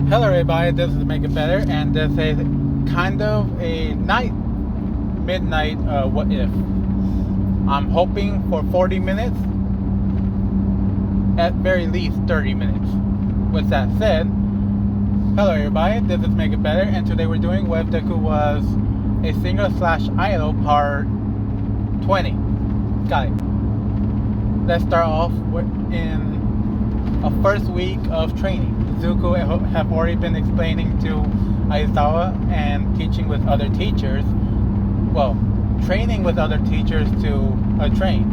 Hello everybody, this is Make It Better, and this is kind of a midnight what if. I'm hoping for 40 minutes, at very least 30 minutes. With that said, hello everybody, this is Make It Better, and today we're doing what if deku was a singer/idol part 20. Got it. Let's start off in a first week of training. Zuko have already been explaining to Aizawa and teaching with other teachers, training with other teachers to train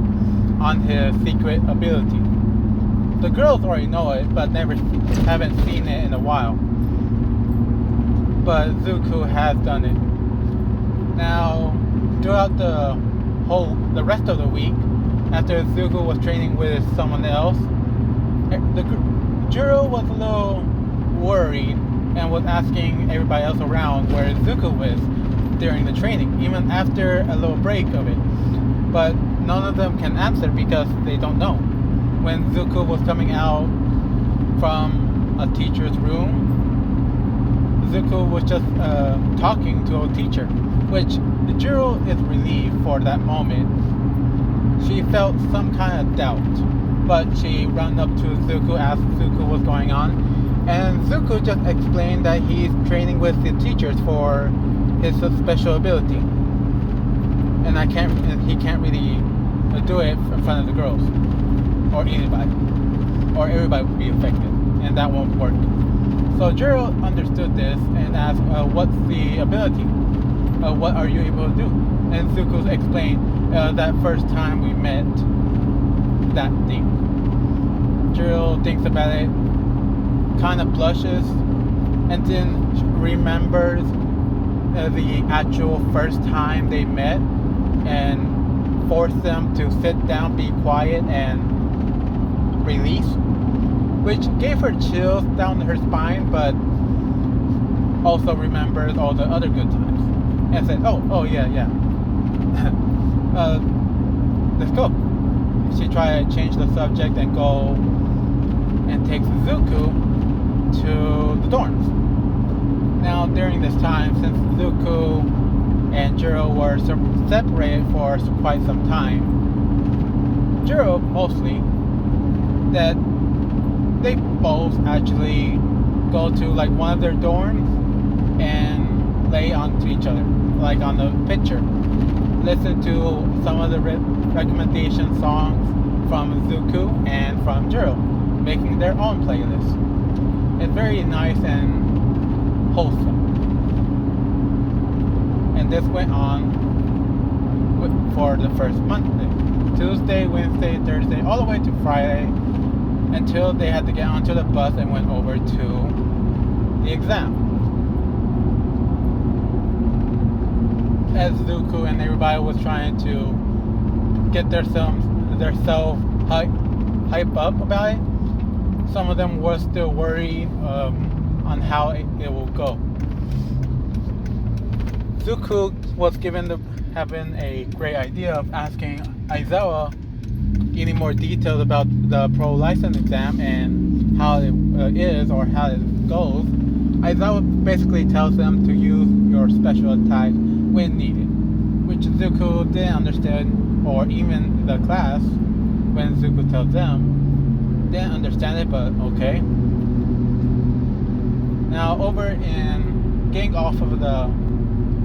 on his secret ability. The girls already know it, but haven't seen it in a while. But Zuko has done it. Now, throughout the rest of the week, after Zuko was training with someone else, Jiro was a little worried and was asking everybody else around where Zuko was during the training, even after a little break of it. But none of them can answer because they don't know. When Zuko was coming out from a teacher's room, Zuko was just talking to a teacher, which Jiro is relieved for that moment. She felt some kind of doubt, but she ran up to Zuko, asked Zuko what's going on, and Zuko just explained that he's training with the teachers for his special ability, and he can't really do it in front of the girls or anybody, or everybody would be affected, and that won't work. So Jiro understood this and asked, "What's the ability? What are you able to do?" And Zuko explained, "That first time we met, that thing." Jiro thinks about it, kind of blushes, and then remembers the actual first time they met and forced them to sit down, be quiet, and release, which gave her chills down her spine, but also remembers all the other good times and said, oh yeah. Let's go. She tried to change the subject and go and take Zuko to the dorms. Now, during this time, since Zuko and Jiro were separated for quite some time, Jiro mostly, that they both actually go to like one of their dorms and lay onto each other, like on the picture. Listen to some of the recommendation songs from Zuko and from Jiro, making their own playlist. It's very nice and wholesome. And this went on for the first Monday, Tuesday, Wednesday, Thursday, all the way to Friday, until they had to get onto the bus and went over to the exam. As Zuko and everybody was trying to get their self hype up about it, some of them were still worried on how it will go. Zuko was having a great idea of asking Aizawa any more details about the pro license exam and how it is or how it goes. Aizawa basically tells them to use your special attack when needed, which Zuko didn't understand, or even the class, when Zuko tells them, didn't understand it, but okay. Now, over in getting off of the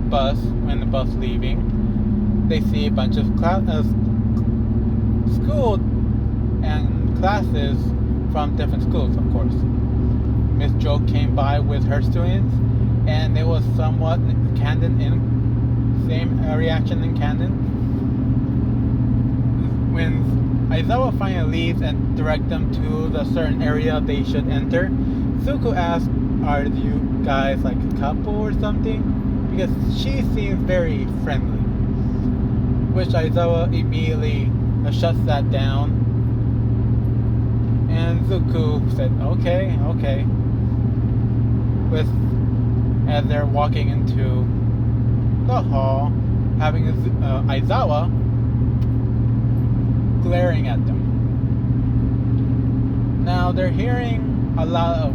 bus, when the bus leaving, they see a bunch of school and classes from different schools, of course. Miss Jo came by with her students, and it was somewhat same reaction in Camden. When Aizawa finally leaves and directs them to the certain area they should enter, Zuko asks, "Are you guys like a couple or something?" Because she seems very friendly, which Aizawa immediately shuts that down. And Zuko said, okay. As they're walking into the hall, having Aizawa glaring at them. Now they're hearing a lot of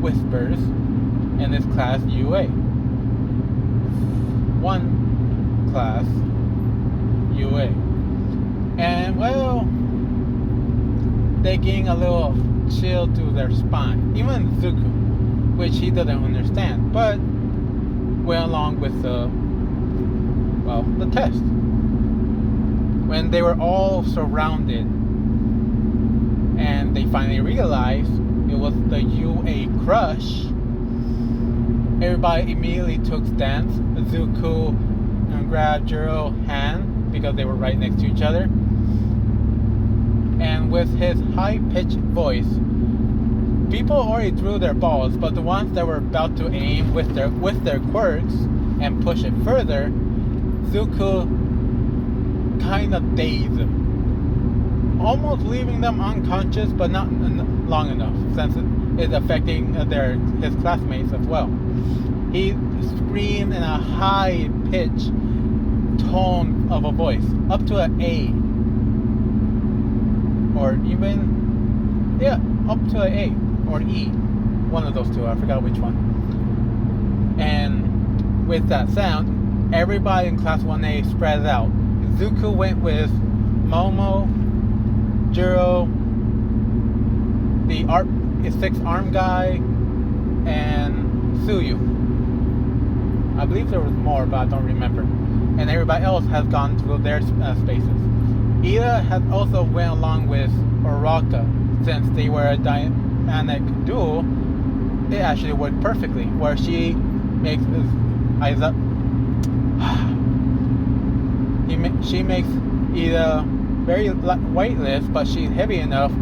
whispers in this class UA. One class UA. And well, they gain a little chill to their spine. Even Zuko, which he doesn't understand, but went along with the test. When they were all surrounded and they finally realized it was the UA crush, everybody immediately took stance. Zuko grabbed Jiro's hand because they were right next to each other. And with his high-pitched voice, people already threw their balls, but the ones that were about to aim with their quirks and push it further, Zuko kind of dazed them, almost leaving them unconscious, but not long enough, since it's affecting his classmates as well. He screamed in a high-pitched tone of a voice, up to an A, or even, up to an A or E, one of those two. I forgot which one. And with that sound, everybody in Class 1A spread out. Zuko went with Momo, Jiro, the six-armed guy, and Suyu. I believe there was more, but I don't remember. And everybody else has gone through their spaces. Ida has also went along with Oraka. Since they were a dynamic duo, it actually worked perfectly. Where she makes she makes Ida very weightless, but she's heavy enough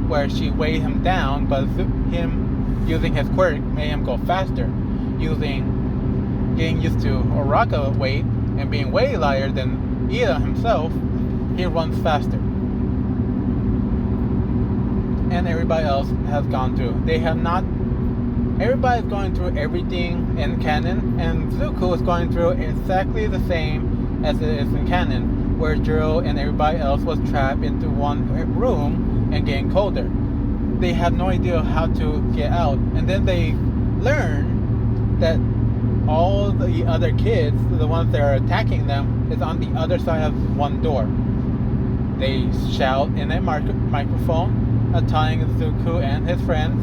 where she weighed him down, but him using his quirk made him go faster. Getting used to Oraka weight and being way lighter than Ida himself, he runs faster. And everybody else has gone through. Everybody's going through everything in canon, and Zuko is going through exactly the same as it is in canon, where Jiro and everybody else was trapped into one room and getting colder. They had no idea how to get out, and then they learn that all the other kids, the ones that are attacking them, is on the other side of one door. They shout in a microphone, telling Zuko and his friends,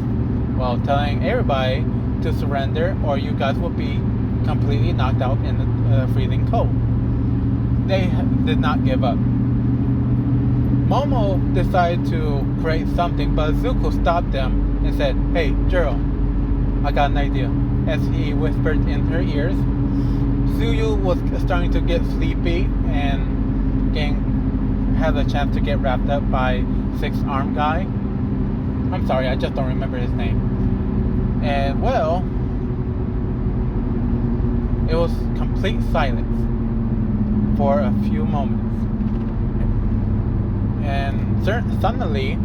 telling everybody to surrender or you guys will be completely knocked out in the freezing cold. They did not give up. Momo decided to create something, but Zuko stopped them and said, "Hey, Jiro, I got an idea," as he whispered in her ears. Suyu was starting to get sleepy and had a chance to get wrapped up by six-armed guy. I'm sorry, I just don't remember his name. And it was complete silence for a few moments. And suddenly,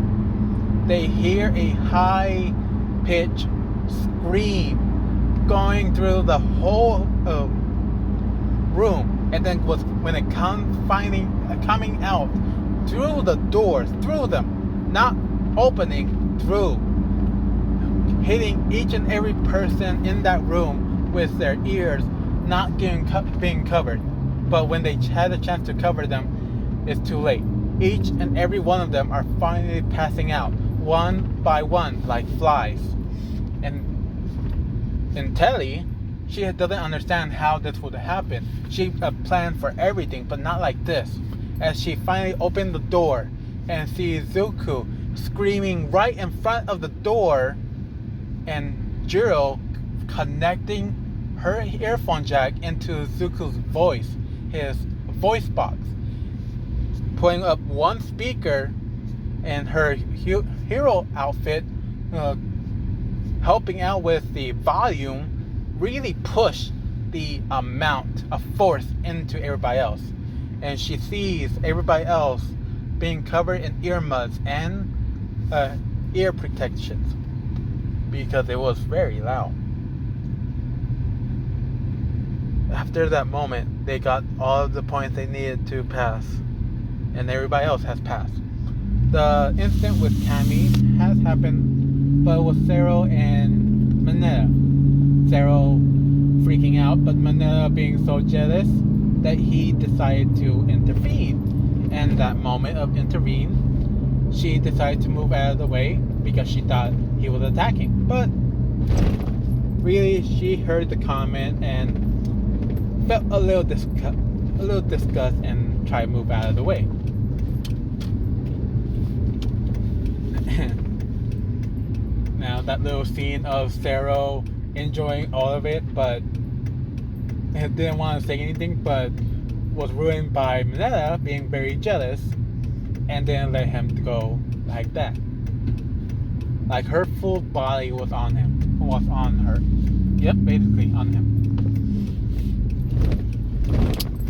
they hear a high-pitched scream going through the whole room, and then when it coming out through the doors, through them, not opening, through, hitting each and every person in that room with their ears not being covered. But when they had a chance to cover them, it's too late. Each and every one of them are finally passing out, one by one, like flies. And in Telly, she doesn't understand how this would happen. She planned for everything, but not like this. As she finally opened the door and sees Zuko screaming right in front of the door, and Jiro connecting her earphone jack into Zuko's voice, his voice box, putting up one speaker in her hero outfit, helping out with the volume, really pushed the amount of force into everybody else. And she sees everybody else being covered in earmuffs and ear protections because it was very loud. After that moment, they got all of the points they needed to pass, and everybody else has passed. The incident with Cammy has happened, but with Sarah and Zero freaking out, but Mineta being so jealous that he decided to intervene. And that moment of intervene, she decided to move out of the way because she thought he was attacking. But really, she heard the comment and felt a little disgust and tried to move out of the way. Now that little scene of Zero enjoying all of it, but didn't want to say anything, but was ruined by Mineta being very jealous and didn't let him go like that. Like her full body was on him, was on her. Yep, basically on him.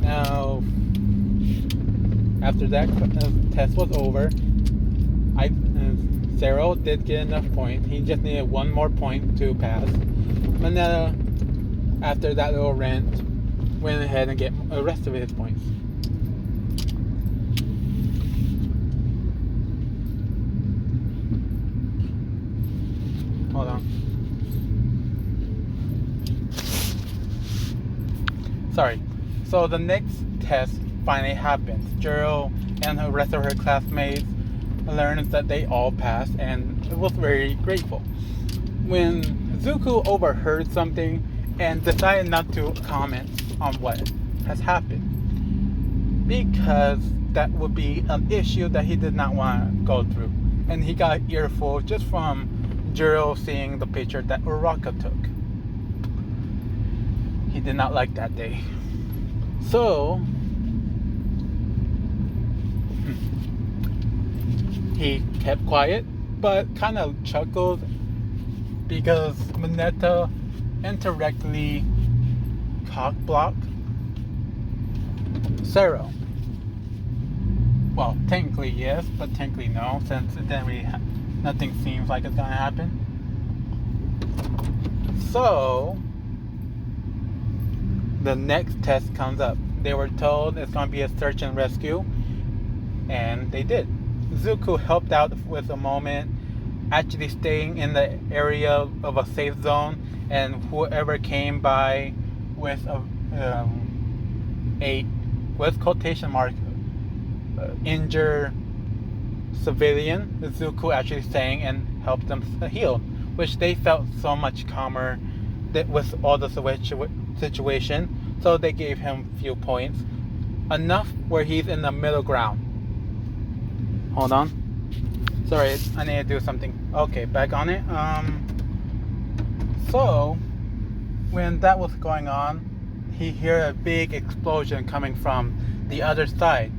Now, after that test was over, Zero did get enough points. He just needed one more point to pass. Mineta, after that little rant, went ahead and get the rest of his points. Hold on. Sorry. So the next test finally happens. Juro and the rest of her classmates learned that they all passed and was very grateful. When Zuko overheard something and decided not to comment on what has happened, because that would be an issue that he did not want to go through. And he got an earful just from Juro seeing the picture that Uraka took. He did not like that day. So he kept quiet, but kind of chuckled because Mineta indirectly cock-blocked Zero. Well, technically yes, but technically no, since then nothing seems like it's gonna happen. So the next test comes up. They were told it's gonna be a search and rescue, and they did. Zuko helped out with a moment, actually staying in the area of a safe zone, and whoever came by with a with quotation mark injured civilian, Zuko actually sang and helped them heal, which they felt so much calmer with all the situation. So they gave him few points, enough where he's in the middle ground. Hold on. Sorry, I need to do something. Okay, back on it. So when that was going on, he heard a big explosion coming from the other side.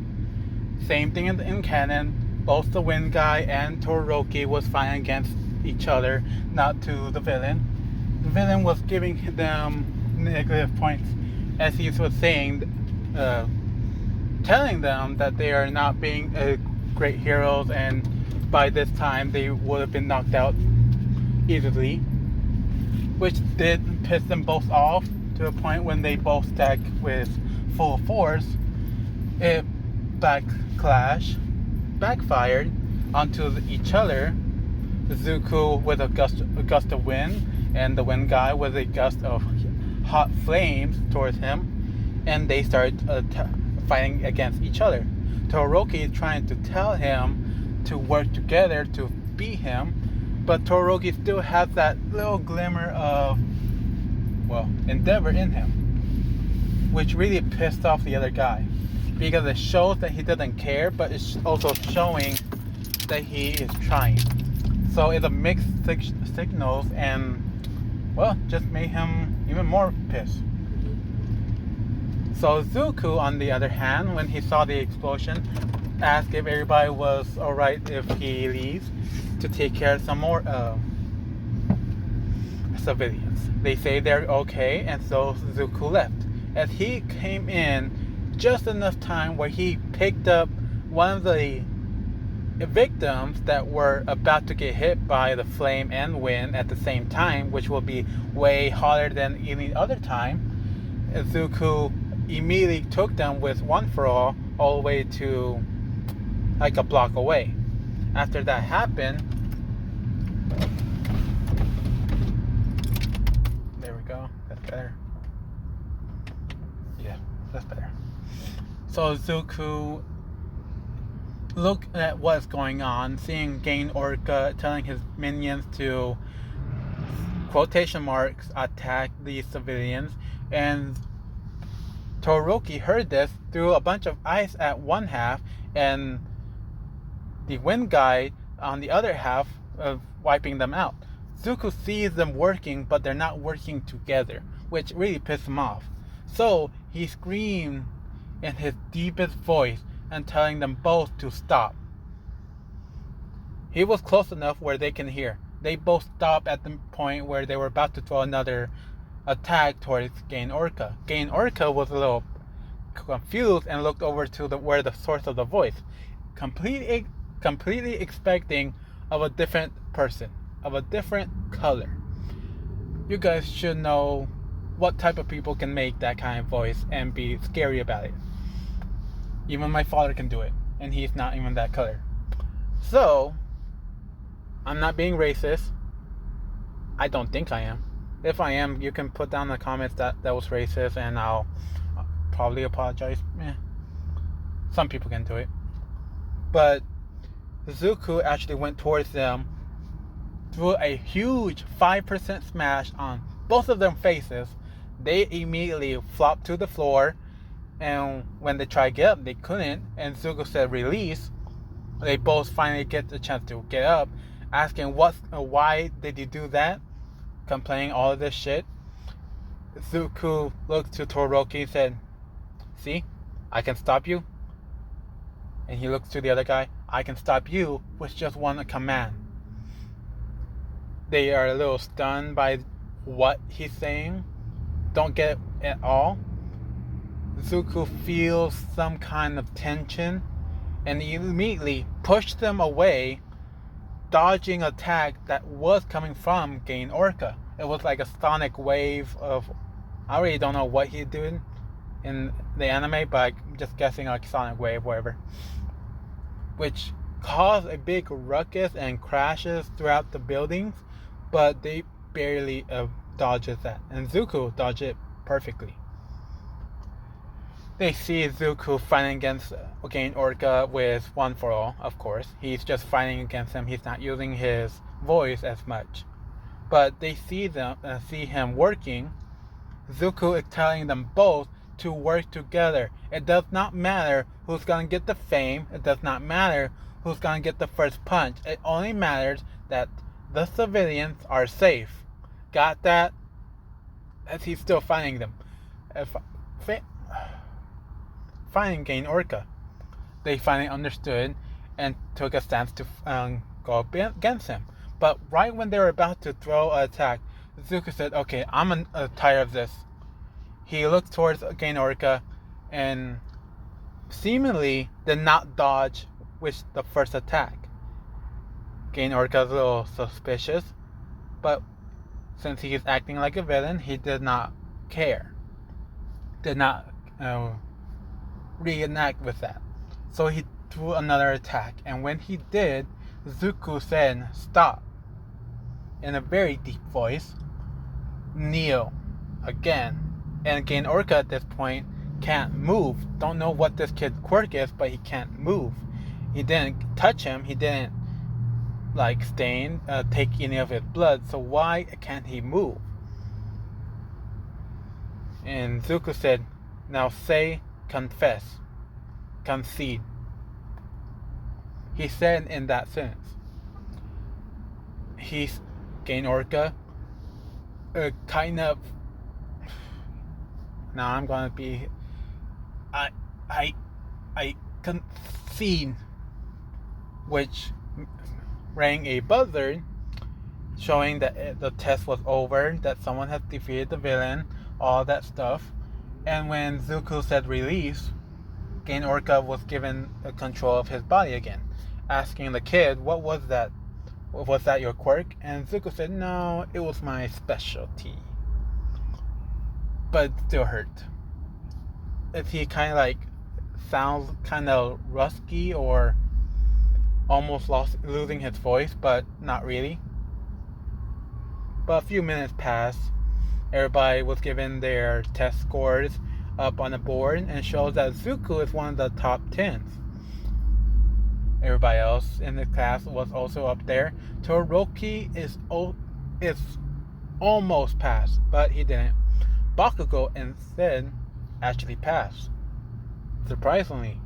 Same thing in canon. Both the Wind Guy and Todoroki was fighting against each other, not to the villain. The villain was giving them negative points, as he was saying, telling them that they are not being great heroes, and by this time they would have been knocked out easily, which did piss them both off to a point when they both stacked with full force. It backfired onto each other. Zuko with a gust of wind, and the Wind Guy with a gust of hot flames towards him, and they started fighting against each other. Todoroki is trying to tell him to work together to beat him, but Todoroki still has that little glimmer of, endeavor in him, which really pissed off the other guy, because it shows that he doesn't care, but it's also showing that he is trying. So it's a mixed signals, and just made him even more pissed. So Zuko, on the other hand, when he saw the explosion, asked if everybody was alright if he leaves to take care of some more civilians. They say they're okay, and so Zuko left. As he came in just enough time where he picked up one of the victims that were about to get hit by the flame and wind at the same time, which will be way hotter than any other time. Zuko immediately took them with one for all the way to like a block away. After that happened, there we go. That's better. Yeah, that's better. So Zuko looked at what's going on, seeing Gain Orca telling his minions to, quotation marks, attack the civilians, and Todoroki heard this, threw a bunch of ice at one half, and the wind guy on the other half of wiping them out. Zuko sees them working, but they're not working together, which really pissed him off. So he screamed in his deepest voice and telling them both to stop. He was close enough where they can hear. They both stopped at the point where they were about to throw another attack towards Gain Orca. Gain Orca was a little confused and looked over to where the source of the voice, completely expecting of a different person, of a different color. You guys should know what type of people can make that kind of voice and be scary about it. Even my father can do it, and he's not even that color. So, I'm not being racist. I don't think I am. If I am, you can put down in the comments that was racist, and I'll probably apologize. Some people can do it. But Zuko actually went towards them, threw a huge 5% smash on both of their faces. They immediately flopped to the floor, and when they tried to get up, they couldn't, and Zuko said release. They both finally get the chance to get up, asking why did you do that, complaining all of this shit. Zuko looked to Todoroki and said, see, I can stop you. And he looks to the other guy, I can stop you with just one command. They are a little stunned by what he's saying, don't get it at all. Zuko feels some kind of tension and he immediately pushed them away, dodging attack that was coming from Gain Orca. It was like a sonic wave of, I really don't know what he's doing in the anime, but I'm just guessing like sonic wave, whatever, which caused a big ruckus and crashes throughout the buildings, but they barely dodges that, and Zuko dodged it perfectly. They see Zuko fighting against Gain Orca with One for All, of course. He's just fighting against him. He's not using his voice as much. But they see him working. Zuko is telling them both to work together. It does not matter who's going to get the fame. It does not matter who's going to get the first punch. It only matters that the civilians are safe. Got that? As he's still fighting them. Fighting Gain Orca. They finally understood and took a stance to go up against him. But right when they were about to throw an attack, Zuko said, okay, I'm tired of this. He looked towards Gain Orca and seemingly did not dodge with the first attack. Gain Orca was a little suspicious, but since he is acting like a villain, he did not care. Did not reenact with that. So he threw another attack, and when he did, Zuko said, stop, in a very deep voice. Kneel again. And Gain Orca at this point can't move. Don't know what this kid's quirk is, but he can't move. He didn't touch him. He didn't take any of his blood. So why can't he move? And Zuko said, now say, confess, concede. He said in that sentence. He's Gain Orca kind of. Now I'm gonna be. I concede, which rang a buzzer, showing that the test was over, that someone had defeated the villain, all that stuff. And when Zuko said release, Gain Orca was given control of his body again, asking the kid, what was that? Was that your quirk? And Zuko said, no, it was my specialty. But it still hurt. If he sounds kind of rusty or almost losing his voice, but not really. But a few minutes passed. Everybody was given their test scores up on the board and shows that Zuko is one of the top 10s. Everybody else in the class was also up there. Todoroki is almost passed, but he didn't. Bakugo instead actually passed. Surprisingly,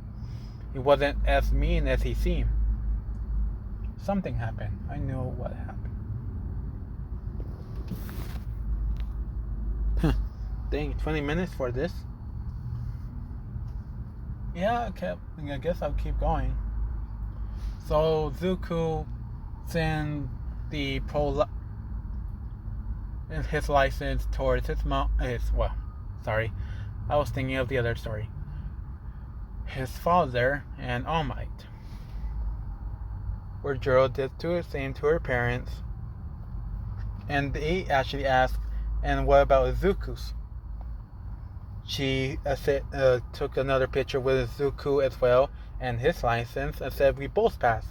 he wasn't as mean as he seemed. Something happened. I know what happened. Dang, 20 minutes for this? Yeah, I guess I'll keep going. So Zuko sent the his license towards his mom. Sorry, I was thinking of the other story. His father and All Might, where Juro did the same to her parents, and they actually asked, "And what about Zuko's?" She took another picture with Zuko as well and his license and said we both passed,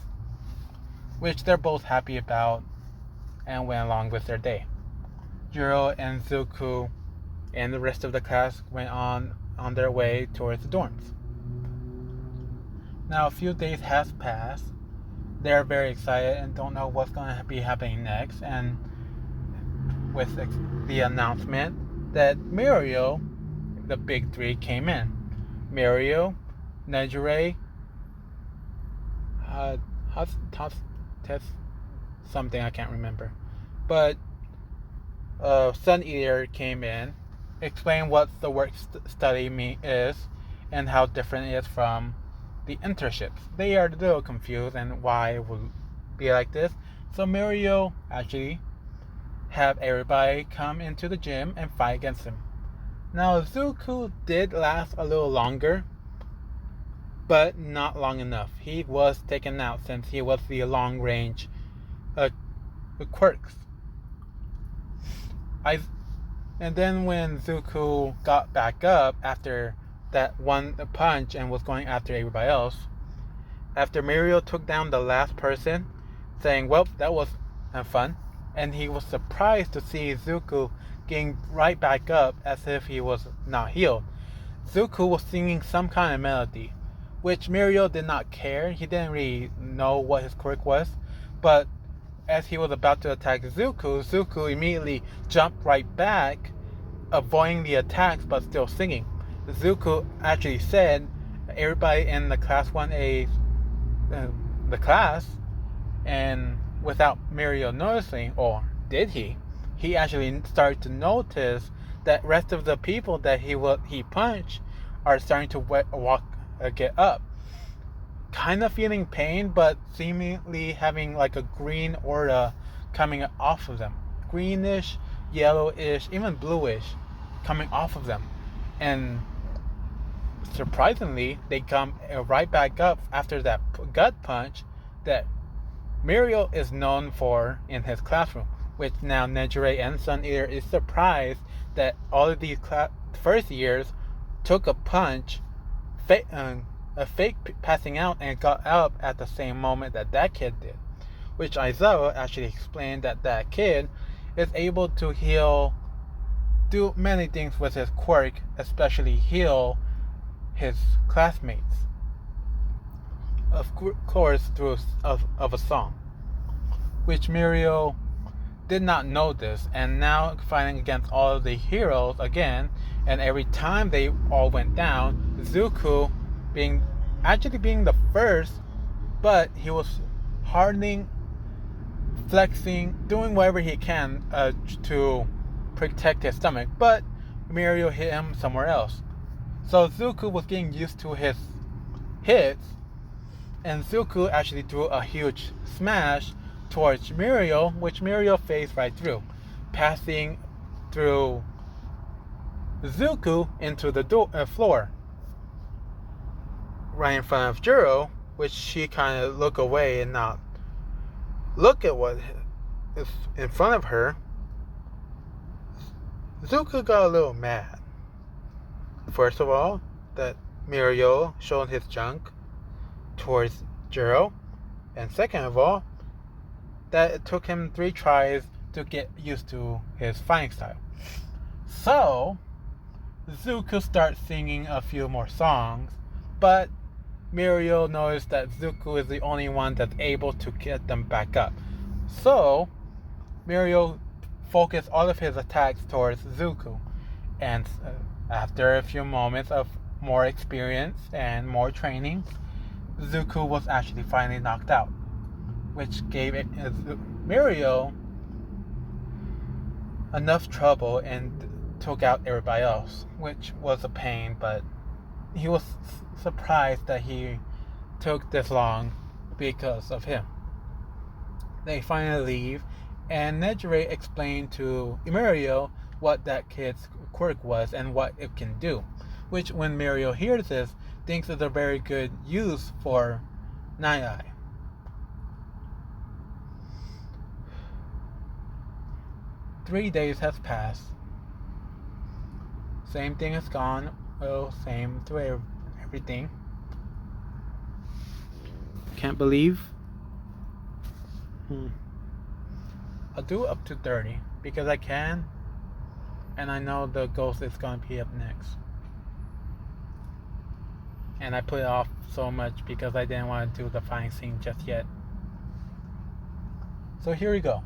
which they're both happy about and went along with their day. Juro and Zuko and the rest of the class went on their way towards the dorms. Now a few days has passed. They're very excited and don't know what's going to be happening next, and with the announcement that Muriel, the big three, came in. Muriel, Nejire, Tess, something I can't remember. But Sun Eater came in, explained what the work study is, and how different it is from the internships. They are a little confused and why it will be like this. So Muriel actually have everybody come into the gym and fight against him. Now Zuko did last a little longer, but not long enough. He was taken out since he was the long range quirks. And then when Zuko got back up after that one punch and was going after everybody else, after Muriel took down the last person, saying, "Well, that was fun," and he was surprised to see Zuko getting right back up as if he was not healed. Zuko was singing some kind of melody, which Muriel did not care. He didn't really know what his quirk was, but as he was about to attack Zuko immediately jumped right back, avoiding the attacks but still singing. Zuko actually said everybody in the class 1A, the class, and without Muriel noticing, or did he? He actually started to notice that rest of the people that he punched are starting to get up, kind of feeling pain, but seemingly having like a green aura coming off of them, greenish, yellowish, even bluish, coming off of them, and surprisingly, they come right back up after that gut punch that Muriel is known for in his classroom. Which now Nejire and Sun Eater is surprised that all of these first years took a punch, a fake passing out, and got up at the same moment that kid did. Which Aizawa actually explained that kid is able to do many things with his quirk, especially heal his classmates. Of course, through of a song, which Muriel did not know this, and now fighting against all of the heroes again, and every time they all went down, Zuko being the first, but he was hardening, flexing, doing whatever he can to protect his stomach, but Muriel hit him somewhere else. So Zuko was getting used to his hits, and Zuko actually threw a huge smash towards Muriel, which Muriel faced right through, passing through Zuko into the floor, right in front of Juro, which she kind of looked away and not look at what is in front of her. Zuko got a little mad. First of all, that Muriel showed his junk towards Juro, and second of all, that it took him 3 tries to get used to his fighting style. So, Zuko starts singing a few more songs, but Muriel noticed that Zuko is the only one that's able to get them back up. So, Muriel focused all of his attacks towards Zuko, and after a few moments of more experience and more training, Zuko was actually finally knocked out, which gave Muriel enough trouble and took out everybody else, which was a pain, but he was surprised that he took this long because of him. They finally leave, and Nejire explained to Muriel what that kid's quirk was and what it can do, which when Muriel hears this, thinks is a very good use for Nai. 3 days has passed. Same thing has gone. Oh, same to everything. Can't believe. I'll do up to 30 because I can, and I know the ghost is gonna be up next. And I put it off so much because I didn't want to do the final scene just yet. So here we go.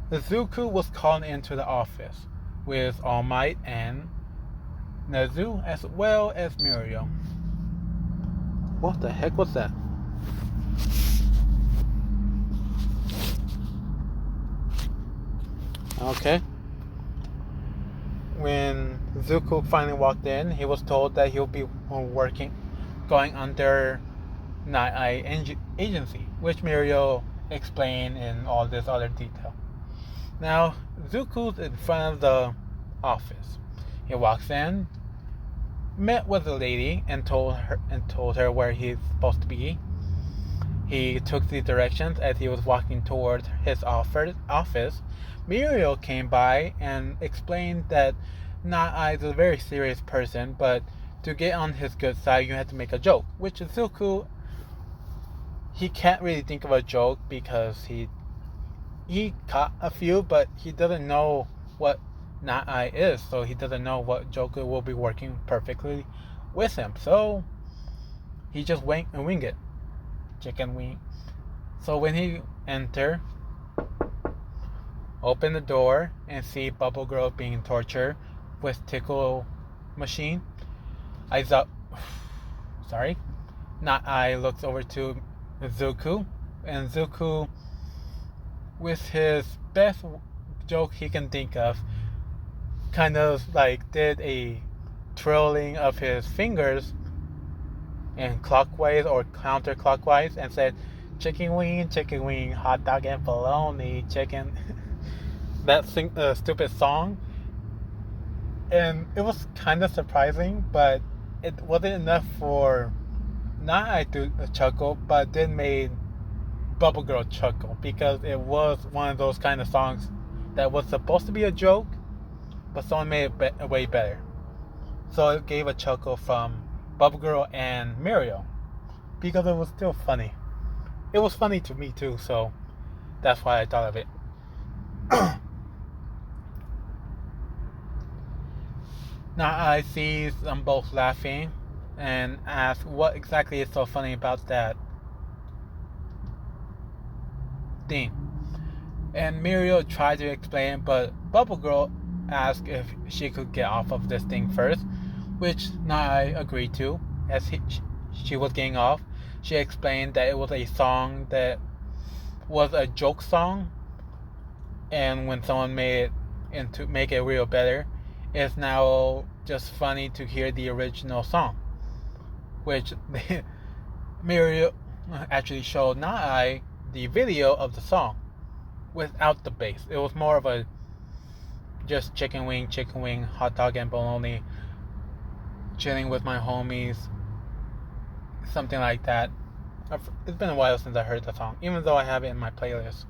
The Zuko was called into the office with All Might and Nezu as well as Muriel. What the heck was that? Okay. When Zuko finally walked in, he was told that he'll be going under Nai agency, which Muriel explained in all this other detail. Now, Zuko's in front of the office. He walks in, met with the lady, and told her where he's supposed to be. He took the directions as he was walking towards his office. Muriel came by and explained that Nai is a very serious person, but to get on his good side, you have to make a joke. Which Zuko, he can't really think of a joke because he caught a few, but he doesn't know what Nai is, so he doesn't know what joke will be working perfectly with him. So he just wing it, chicken wing. So when he enter, open the door and see Bubble Girl being tortured with tickle machine, Nai looks over to Zuko, and Zuko, with his best joke he can think of, kind of like did a twirling of his fingers in clockwise or counterclockwise and said, chicken wing, hot dog and bologna, chicken. That stupid song. And it was kind of surprising, but it wasn't enough for Nai to chuckle, but did made Bubble Girl chuckle because it was one of those kind of songs that was supposed to be a joke, but someone made it way better. So it gave a chuckle from Bubble Girl and Muriel because it was still funny. It was funny to me too, so that's why I thought of it. Nai sees them both laughing and asks what exactly is so funny about that thing. And Muriel tried to explain, but Bubble Girl asked if she could get off of this thing first, which Nai agreed to. As she was getting off, she explained that it was a song that was a joke song, and when someone made it and to make it real better, it's now just funny to hear the original song, which Muriel actually showed Nai the video of the song without the bass. It was more of a just chicken wing, hot dog and bologna, chilling with my homies, something like that. It's been a while since I heard the song, even though I have it in my playlist.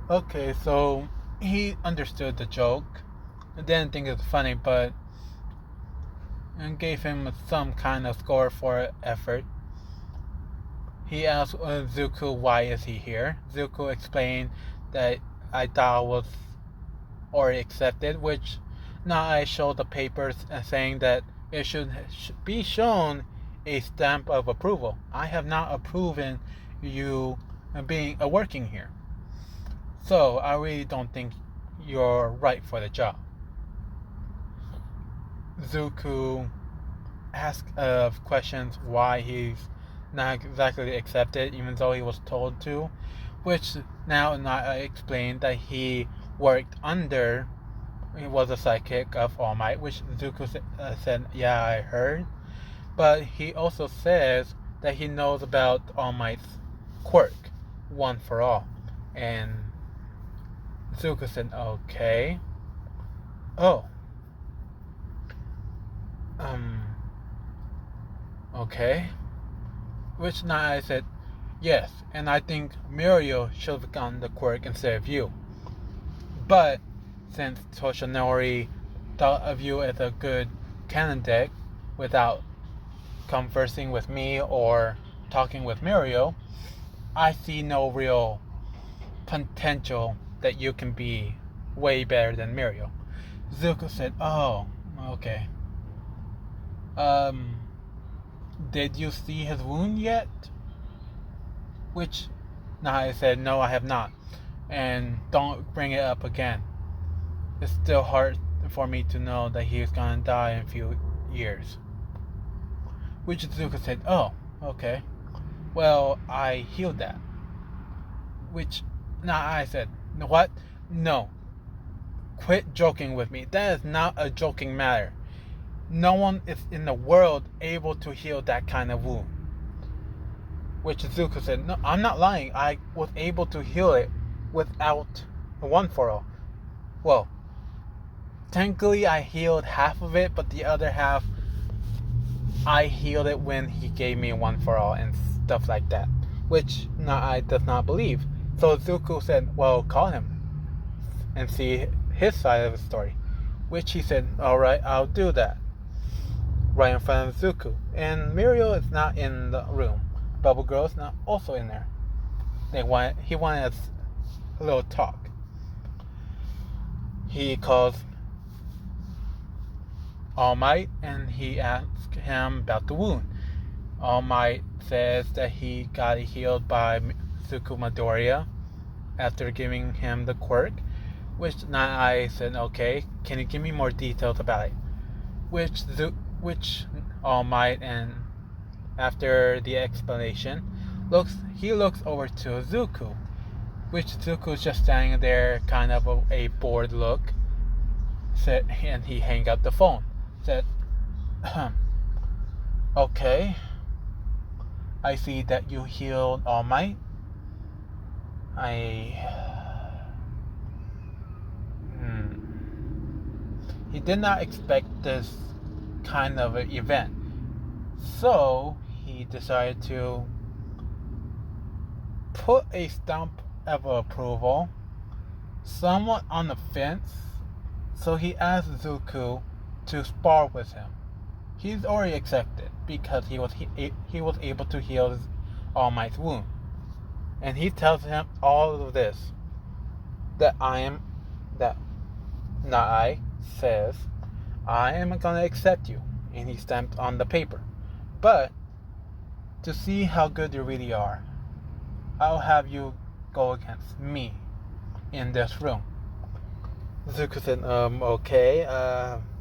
Okay, so he understood the joke. I didn't think it was funny, but and gave him some kind of score for effort. He asked Zuko why is he here. Zuko explained that I thought was already accepted, which now I showed the papers saying that it should be shown a stamp of approval. I have not approved you being working here. So I really don't think you're right for the job. Zuko asked questions why he's not exactly accepted, even though he was told to, which now I explained that he worked under, he was a sidekick of All Might, which Zuko said, yeah, I heard. But he also says that he knows about All Might's quirk, One for All. And Zuko said, okay. Oh. Okay. Which now I said, yes, and I think Muriel should have gotten the quirk instead of you. But since Toshinori thought of you as a good candidate without conversing with me or talking with Muriel, I see no real potential that you can be way better than Muriel. Zuko said, oh, okay. Did you see his wound yet? Which Nahai said, no, I have not. And don't bring it up again. It's still hard for me to know that he is gonna die in a few years. Which Zuko said, oh, okay. Well, I healed that. Which Nahai said, what? No. Quit joking with me. That is not a joking matter. No one is in the world able to heal that kind of wound. Which Zuko said, no, I'm not lying. I was able to heal it without One for All. Well, technically I healed half of it, but the other half, I healed it when he gave me One for All and stuff like that. Which Na'ai does not believe. So Zuko said, well, call him and see his side of the story. Which he said, alright, I'll do that. Right in front of Zuko. And Muriel is not in the room. Bubble Girl is not also in there. He wanted a little talk. He calls All Might and he asks him about the wound. All Might says that he got it healed by Zuko Midoriya after giving him the quirk. Which I said, okay, can you give me more details about it? Which All Might, and after the explanation, he looks over to Zuko, which Zuko's just standing there, kind of a bored look. Said, and he hung up the phone. Said, okay, I see that you healed All Might. He did not expect this kind of an event. So he decided to put a stamp of approval somewhat on the fence. So he asked Zuko to spar with him. He's already accepted because he was able to heal All Might's wound. And he tells him all of this. That Na'ai says, I am gonna accept you. And he stamped on the paper. But to see how good you really are, I'll have you go against me in this room. Zuko said, okay,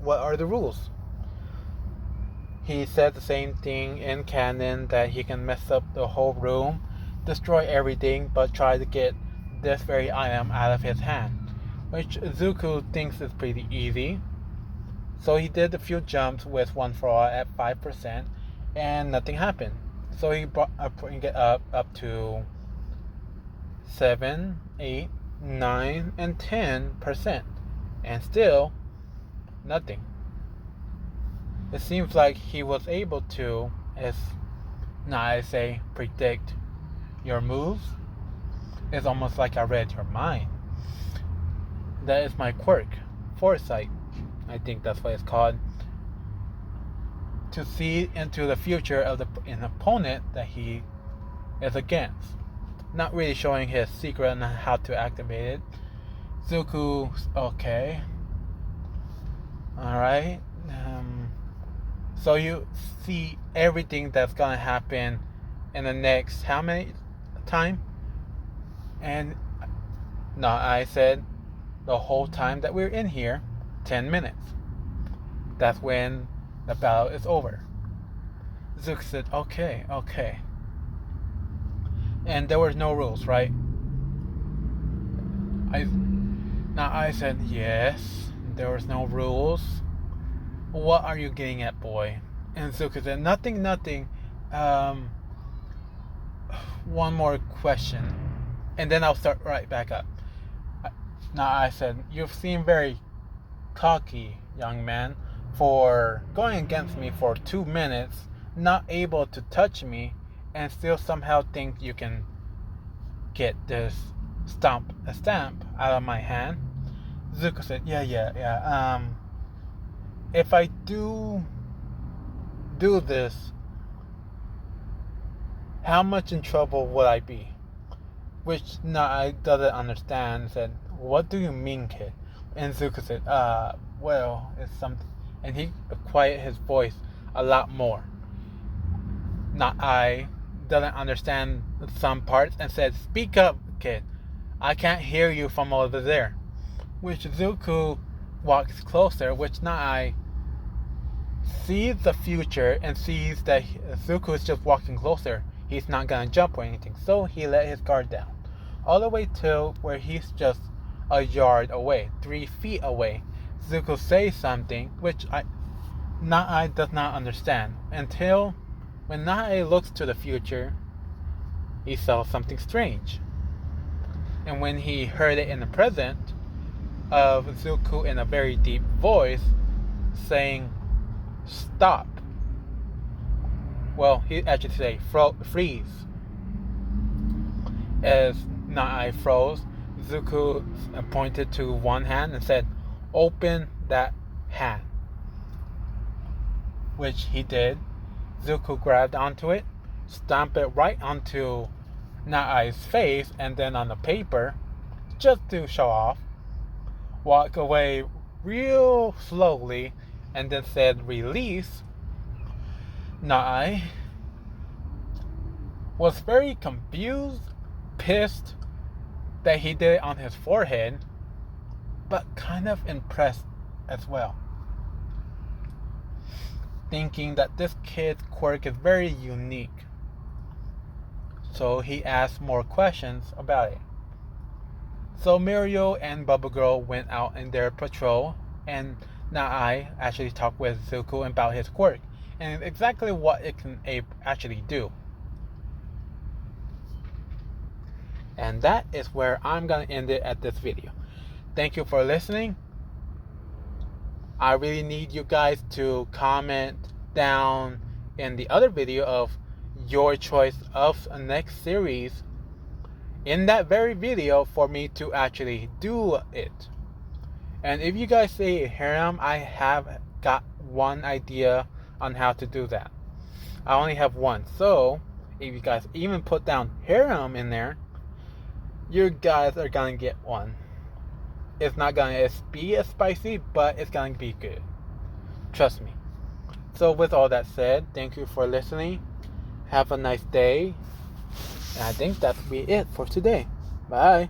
what are the rules? He said the same thing in canon, that he can mess up the whole room, destroy everything, but try to get this very item out of his hand, which Zuko thinks is pretty easy. So he did a few jumps with One for All at 5%, and nothing happened. So he brought it up to 7, 8, 9, and 10%, and still nothing. It seems like he was able to, as I say, predict your moves. It's almost like I read your mind. That is my quirk, foresight. I think that's what it's called. to see into the future of an opponent that he is against. Not really showing his secret on how to activate it. Zuko's okay. Alright. So you see everything that's gonna happen in the next how many time? And no, I said the whole time that we're in here, 10 minutes. That's when the battle is over. Zuko said, okay. And there was no rules, right? I said, yes, there was no rules. What are you getting at, boy? And Zuko said, nothing. One more question. And then I'll start right back up. Now I said, you seem very cocky, young man, for going against me for 2 minutes, not able to touch me, and still somehow think you can get this stamp out of my hand. Zuko said, yeah. If I do this, how much in trouble would I be? Which I doesn't understand. Said, what do you mean, kid? And Zuko said, well, it's something. And he quieted his voice a lot more. I doesn't understand some parts and said, speak up, kid. I can't hear you from over there. Which Zuko walks closer, which I sees the future and sees that Zuko is just walking closer. He's not gonna jump or anything. So he let his guard down. All the way to where he's just a yard away, 3 feet away. Zuko says something which I does not understand until when Nae looks to the future, he saw something strange. And when he heard it in the present of Zuko in a very deep voice saying, stop. Well, he actually said, freeze. As Nae froze, Zuko pointed to one hand and said, open that hand. Which he did. Zuko grabbed onto it, stomped it right onto Nae's face and then on the paper, just to show off. Walked away real slowly and then said, release. Nae was very confused, pissed that he did it on his forehead, but kind of impressed as well. Thinking that this kid's quirk is very unique. So he asked more questions about it. So Muriel and Bubble Girl went out in their patrol, and Nae actually talked with Zuko about his quirk and exactly what it can actually do. And that is where I'm gonna end it at this video. Thank you for listening. I really need you guys to comment down in the other video of your choice of a next series in that very video for me to actually do it. And if you guys say harem, I have got one idea on how to do that. I only have one. So if you guys even put down harem in there, you guys are gonna get one. It's not gonna be as spicy, but it's gonna be good. Trust me. So with all that said, thank you for listening. Have a nice day. And I think that'll be it for today. Bye.